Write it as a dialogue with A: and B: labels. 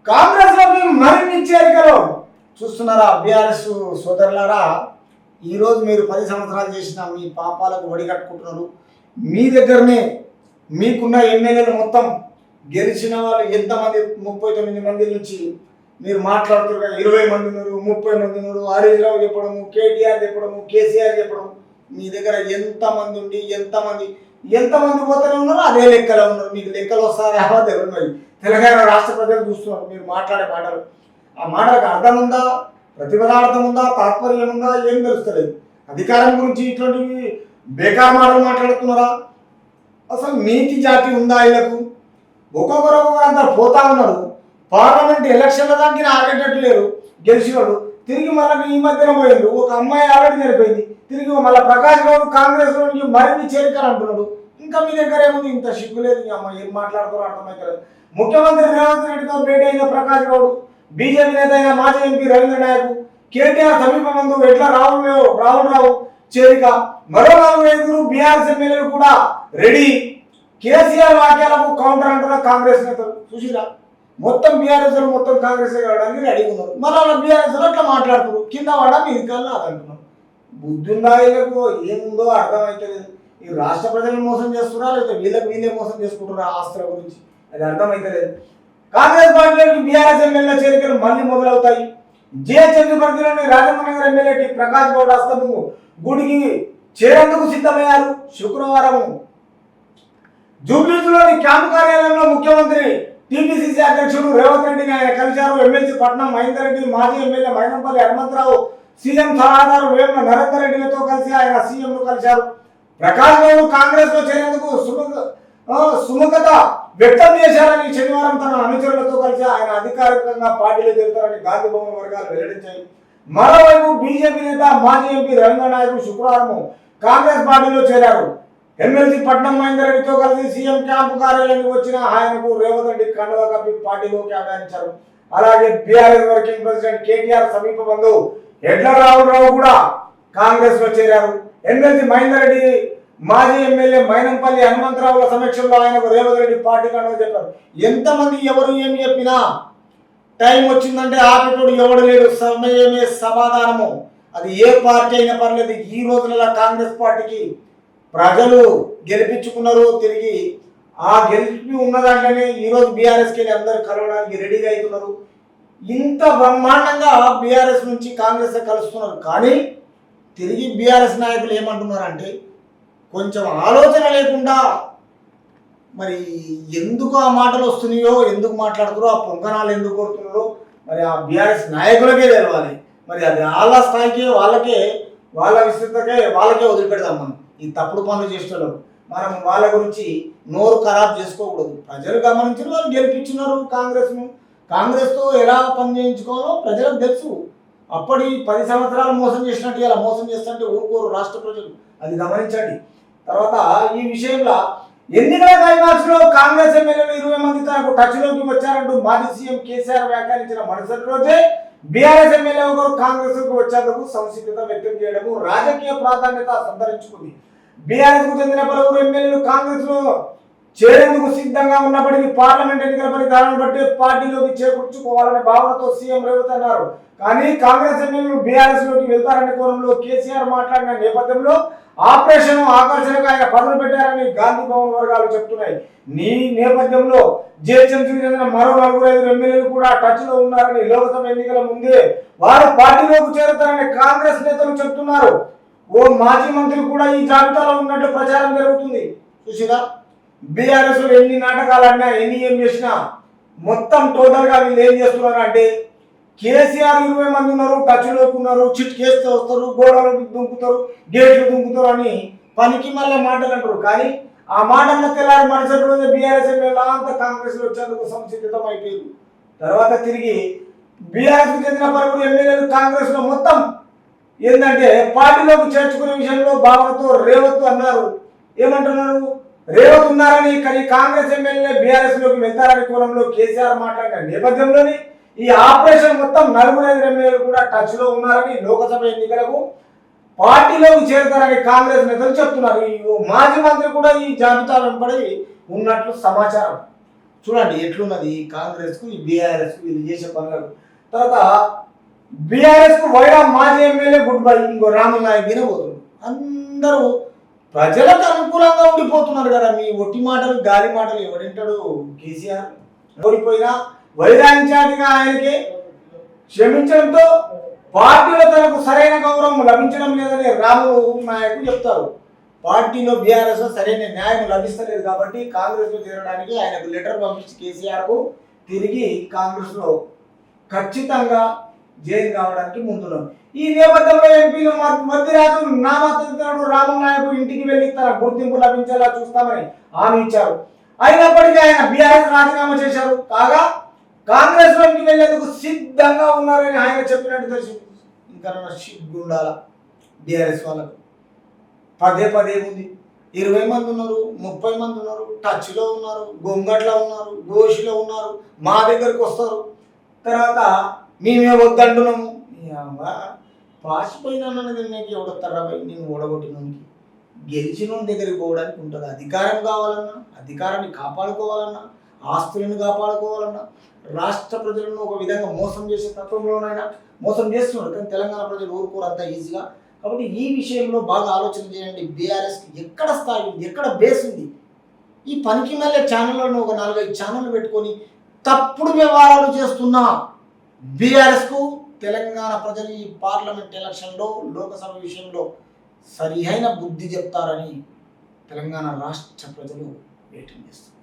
A: కాంగ్రెస్ లోకి మరిన్ని చేరికలు చూస్తున్నారా బీఆర్ఎస్ సోదరులారా? ఈరోజు మీరు 10 సంవత్సరాలు చేసిన మీ పాపాలకు వడిగట్టుకుంటున్నారు. మీ దగ్గరనే మీకున్న ఎమ్మెల్యేలు మొత్తం గెలిచిన వాళ్ళు ఎంతమంది 39 మంది నుంచి మీరు మాట్లాడుతున్నారు. 20 మంది ఉన్నారు, 30 మంది ఉన్నారు. హరీష్ రావు చెప్పడము, కేటీఆర్ చెప్పడము, కేసీఆర్ చెప్పడం. మీ దగ్గర ఎంతమంది ఉండి ఎంతమంది పోతూనే ఉన్నారు, అదే లెక్కలో ఉన్నారు. మీకు లెక్కలు వస్తారా తెలియదు. మరి తెలంగాణ రాష్ట్ర ప్రజలు చూస్తున్నారు మీరు మాట్లాడే మాటలు. ఆ మాటలకు అర్థం ఉందా, ప్రతిపదార్థం ఉందా, తాత్పర్యం ఉందా, ఏం తెలుస్తలేదు. అధికారం గురించి ఇటువంటివి బేకార్ మాటలు మాట్లాడుతున్నారా? అసలు నీతి జాతి ఉందా? వీళ్ళకు ఒక్కొక్కరు అంతా పోతా ఉన్నారు. పార్లమెంట్ ఎలక్షన్ల దానికి ఆగేటట్టు లేరు. గెలిచినాడు తిరిగి మళ్ళీ ఈ మధ్యన పోయిండు. ఒక అమ్మాయి ఆల్రెడీ చనిపోయింది. తిరిగి మళ్ళీ ప్రకాష్ గౌడ్ కాంగ్రెస్ లోనికి మరిన్ని చేరికలు అంటున్నాడు. ఇంకా మీ దగ్గర ఏముంది? ఇంత సిగ్గు లేదు. ఈ అమ్మాయి ఏం మాట్లాడుతారో అర్థమైతే. ముఖ్యమంత్రి రేవంత్ రెడ్డితో భేటీ అయిన ప్రకాష్ గౌడ్, బీజేపీ నేత అయిన మాజీ ఎంపీ రవీంద్ర నాయక్, కేటీఆర్ సమీప బంధు ఎట్లా రావు చేరిక, మరో 4-5 బీఆర్ఎస్ ఎమ్మెల్యేలు కూడా రెడీ. కేసీఆర్ వాక్యాలకు కౌంటర్ అంటున్న కాంగ్రెస్ నేతలు చూసిరా. మొత్తం బీఆర్ఎస్ మొత్తం కాంగ్రెస్ కావడానికి రెడీ ఉన్నారు. మళ్ళీ బీఆర్ఎస్ అట్లా మాట్లాడుతున్నారు. కింద వాడ మీది కల్లా అదంటున్నారు. బుద్ధి ఉందా వీళ్ళకు? ఏముందో అర్థమైతలేదు. ఈ రాష్ట్ర ప్రజలను మోసం చేస్తున్నారా లేదా వీళ్ళే మోసం చేసుకుంటున్నారా ఆస్తుల గురించి? అది అర్థమైతలేదు. కాంగ్రెస్ పార్టీలోకి బీఆర్ఎస్ ఎమ్మెల్యే చేరికలు మళ్ళీ మొదలవుతాయి. జిహెచ్ఎంసీ పరిధిలోని రాజేంద్ర నగర్ ఎమ్మెల్యే ప్రకాష్ గౌడ్ హస్తముకు గుడికి చేరేందుకు సిద్ధమయ్యారు. శుక్రవారం జూబ్లీలోని క్యాంపు కార్యాలయంలో ముఖ్యమంత్రి టీపీసీసీ అధ్యక్షుడు రేవంత్ రెడ్డిని ఆయన కలిశారు. ఎమ్మెల్సీ పట్నం మహేందర్ రెడ్డి, మాజీ ఎమ్మెల్యే మైనంపల్లి హనుమంతరావు, సీఎం సలహాదారు వేముల నరేందర్ రెడ్డిలతో కలిసి ఆయన సీఎంను కలిశారు. ప్రకాష్ గౌడ్ కాంగ్రెస్ లో చేరేందుకు సుముఖత వ్యక్తం చేశారని శనివారం తన అనుచరులతో కలిసి ఆయన అధికారికంగా పార్టీలో చేరుతారని గాంధీ భవన్ వర్గాలు వెల్లడించాయి. మరోవైపు బీజేపీ నేత మాజీ ఎంపీ రవీంద్ర నాయక్ శుక్రవారం కాంగ్రెస్ పార్టీలో చేరారు. ఎమ్మెల్సీ పట్నం మహేందర్ రెడ్డితో కలిసి సీఎం క్యాంపు కార్యాలయానికి వచ్చిన ఆయనకు రేవంత్ రెడ్డి కండువా కప్పి పార్టీలోకి ఆహ్వానించారు. అలాగే బీఆర్ఎస్ వర్కింగ్ ప్రెసిడెంట్ కేటీఆర్ సమీప బంధువు ఎడ్ల రావు కూడా కాంగ్రెస్ లో చేరారు. ఎమ్మెల్సీ మహేందర్ రెడ్డి, మాజీ ఎమ్మెల్యే మైనంపల్లి హనుమంతరావుల సమక్షంలో ఆయనకు రేవంత్ రెడ్డి పార్టీ కండువా చెప్పారు. ఎంతమంది ఎవరు ఏమి చెప్పినా టైం వచ్చిందంటే ఆపేటోడు ఎవడు లేడు. సమయమే సమాధానము. అది ఏ పార్టీ అయినా పర్లేదు. ఈ రోజులలో కాంగ్రెస్ పార్టీకి ప్రజలు గెలిపించుకున్నారు. తిరిగి ఆ గెలిపి ఉన్న దాంట్లోనే ఈరోజు బీఆర్ఎస్కి వెళ్ళి అందరూ కలవడానికి రెడీగా అవుతున్నారు. ఇంత బ్రహ్మాండంగా బీఆర్ఎస్ నుంచి కాంగ్రెస్ కలుస్తున్నారు. కానీ తిరిగి బీఆర్ఎస్ నాయకులు ఏమంటున్నారంటే కొంచెం ఆలోచన లేకుండా మరి ఎందుకు ఆ మాటలు వస్తున్నాయో, ఎందుకు మాట్లాడుతారో, ఆ పొంగనాలు ఎందుకు కొడుతున్నారో మరి ఆ బీఆర్ఎస్ నాయకులకే తెలవాలి. మరి అది వాళ్ళ స్థాయికే, వాళ్ళ విస్తృతకే వాళ్ళకే వదిలిపెడదాం. మనం ఈ తప్పుడు పనులు చేసేవాళ్ళు మనం వాళ్ళ గురించి నోరు ఖరాబ్ చేసుకోకూడదు. ప్రజలు గమనించిన వాళ్ళు గెలిపించినారు కాంగ్రెస్తో ఎలా పని చేయించుకోవాలో ప్రజలకు తెలుసు. అప్పటి 10 సంవత్సరాలు మోసం చేసినట్టు ఇలా మోసం చేస్తుంటే ఊరుకోరు రాష్ట్ర ప్రజలు. అది గమనించండి. తర్వాత ఈ విషయంలో ఎన్నికల క్లైమాక్స్ లో కాంగ్రెస్ ఎమ్మెల్యేలు 20 మంది తనకు టచ్ లోకి వచ్చారంటూ మాజీ సీఎం కేసీఆర్ వ్యాఖ్యానించిన మరుసటి రోజే బీఆర్ఎస్ ఎమ్మెల్యే ఒకరు కాంగ్రెస్ కు వచ్చేందుకు సంసిద్ధత వ్యక్తం చేయడము రాజకీయ ప్రాధాన్యత సంతరించుకుంది. బీఆర్ఎస్ కు చెందిన పలువురు ఎమ్మెల్యేలు కాంగ్రెస్ లో చేరేందుకు సిద్ధంగా ఉన్నప్పటికీ పార్లమెంట్ ఎన్నికల ఫలితాలను బట్టి పార్టీలోకి చేకూర్చుకోవాలనే భావనతో సీఎం రేవంత్ అన్నారు. కానీ కాంగ్రెస్ ఎమ్మెల్యేలు బీఆర్ఎస్ లోకి వెళ్తారనే కోణంలో కేసీఆర్ మాట్లాడిన నేపథ్యంలో ఆపరేషన్ ఆకర్షణకు ఆయన పదులు పెట్టారని గాంధీ భవన్ వర్గాలు చెప్తున్నాయి. ఈ నేపథ్యంలో జిహెచ్ఎంసీకి చెందిన మరో 4-5 ఎమ్మెల్యేలు కూడా టచ్ లో ఉన్నారని లోక్సభ ఎన్నికల ముందే వారు పార్టీలోకి చేరుతారని కాంగ్రెస్ నేతలు చెప్తున్నారు. ఓ మాజీ మంత్రి కూడా ఈ జాబితాలో ఉన్నట్టు ప్రచారం జరుగుతుంది. చూసినా బీఆర్ఎస్ ఎన్ని నాటకాలు ఆడినా, ఎన్ని ఏం చేసినా మొత్తం టోటల్ గా వీళ్ళు ఏం చేస్తున్నారు అంటే కేసీఆర్ 20 మంది ఉన్నారు, టచ్లోకి ఉన్నారు, చిట్ కేస్తే వస్తారు, గోడలు దుంకుతారు, గేట్లు దుంకుతారు అని పనికి మళ్ళీ మాటలు అంటారు. కానీ ఆ మాటల తెల్లారి మరుసటి రోజు బీఆర్ఎస్ ఎమ్మెల్యేలు అంతా కాంగ్రెస్ లో వచ్చేందుకు సంసిద్ధం అయిపోయారు. తర్వాత తిరిగి బీఆర్ఎస్ కు చెందిన పలువురు ఎమ్మెల్యేలు కాంగ్రెస్ లో మొత్తం ఏంటంటే పార్టీలోకి చేర్చుకునే విషయంలో భావనతో రేవంత్ అన్నారు. ఏమంటున్నారు? రేవంత్ ఉన్నారని, కానీ కాంగ్రెస్ ఎమ్మెల్యే బీఆర్ఎస్ లోకి వెళ్తారని కోణంలో కేసీఆర్ మాట్లాడిన నేపథ్యంలోని ఈ ఆపరేషన్ మొత్తం 4-5 ఎమ్మెల్యేలు కూడా టచ్ లో ఉన్నారని, లోక్సభ ఎన్నికలకు పార్టీలోకి చేరుతారని కాంగ్రెస్ నేతలు చెప్తున్నారు. ఈ మాజీ మంత్రి కూడా ఈ జాబితా వెంబడి ఉన్నట్లు సమాచారం. చూడండి ఎట్లున్నది కాంగ్రెస్కు ఈ బీఆర్ఎస్కు వీళ్ళు చేసే పనులకు. తర్వాత బీఆర్ఎస్కు వైరా మాజీ ఎమ్మెల్యే గుడ్ బై, ఇంకో రాముల నాయక్ పోతున్నారు. అందరూ ప్రజలకు అనుకూలంగా ఉండిపోతున్నారు కదా. మీ ఒట్టి మాటలు గాలి మాటలు ఎవడింటాడు? కేసీఆర్ ఓడిపోయినా వైరాంచాటిగా ఆయనకి క్షమించడంతో పార్టీలో తనకు సరైన గౌరవం లభించడం లేదని రాములు నాయక్ చెప్తారు. పార్టీలో బీఆర్ఎస్ సరైన న్యాయం లభిస్తలేదు కాబట్టి కాంగ్రెస్లో చేరడానికి ఆయనకు లెటర్ పంపించి కేసీఆర్కు తిరిగి కాంగ్రెస్లో ఖచ్చితంగా జైన్ కావడానికి ముందున్నాం. ఈ నేపథ్యంలో ఎంపీలు మధ్యరాజు నా మద్దతుదారుడు రాములు నాయక్ ఇంటికి వెళ్లి తన గుర్తింపు లభించేలా చూస్తామని హామీ ఇచ్చారు. అయినప్పటికీ ఆయన బీఆర్ఎస్ రాజీనామా చేశారు. కాగా కాంగ్రెస్ లోకి వెళ్లేందుకు సిద్ధంగా ఉన్నారని ఆయన చెప్పినట్టు తెలిసింది. ఇంకా సిగ్గుండాల బీఆర్ఎస్ వాళ్ళకు పదే ఉంది. 20 మంది ఉన్నారు, 30 మంది ఉన్నారు, టచ్లో ఉన్నారు, గొంగట్లో ఉన్నారు, గోషిలో ఉన్నారు, మా దగ్గరకు వస్తారు. తర్వాత మేమే వద్దంటున్నాము. పాసిపోయినా నీకు ఎవడొస్తారా భయ్? నేను ఓడగొట్టినోనికి గెలిచిన దగ్గరికి పోవడానికి ఉంటుంది. అధికారం కావాలన్నా, అధికారాన్ని కాపాడుకోవాలన్నా, ఆస్తులను కాపాడుకోవాలన్నా, రాష్ట్ర ప్రజలను ఒక విధంగా మోసం చేసే తత్వంలోనైనా మోసం చేస్తున్నారు. కానీ తెలంగాణ ప్రజలు ఊరుకోరు అంత ఈజీగా. కాబట్టి ఈ విషయంలో బాగా ఆలోచన చేయండి. బీఆర్ఎస్కి ఎక్కడ స్థాయి ఉంది, ఎక్కడ బేస్ ఉంది? ఈ పనికి మళ్ళీ ఛానళ్ళను ఒక 4-5 ఛానళ్ళు పెట్టుకొని తప్పుడు వ్యవహారాలు చేస్తున్న బీఆర్ఎస్కు తెలంగాణ ప్రజలు ఈ పార్లమెంట్ ఎలక్షన్లో, లోకసభ విషయంలో సరియైన బుద్ధి చెప్తారని తెలంగాణ రాష్ట్ర ప్రజలు వెయిటింగ్ చేస్తున్నారు.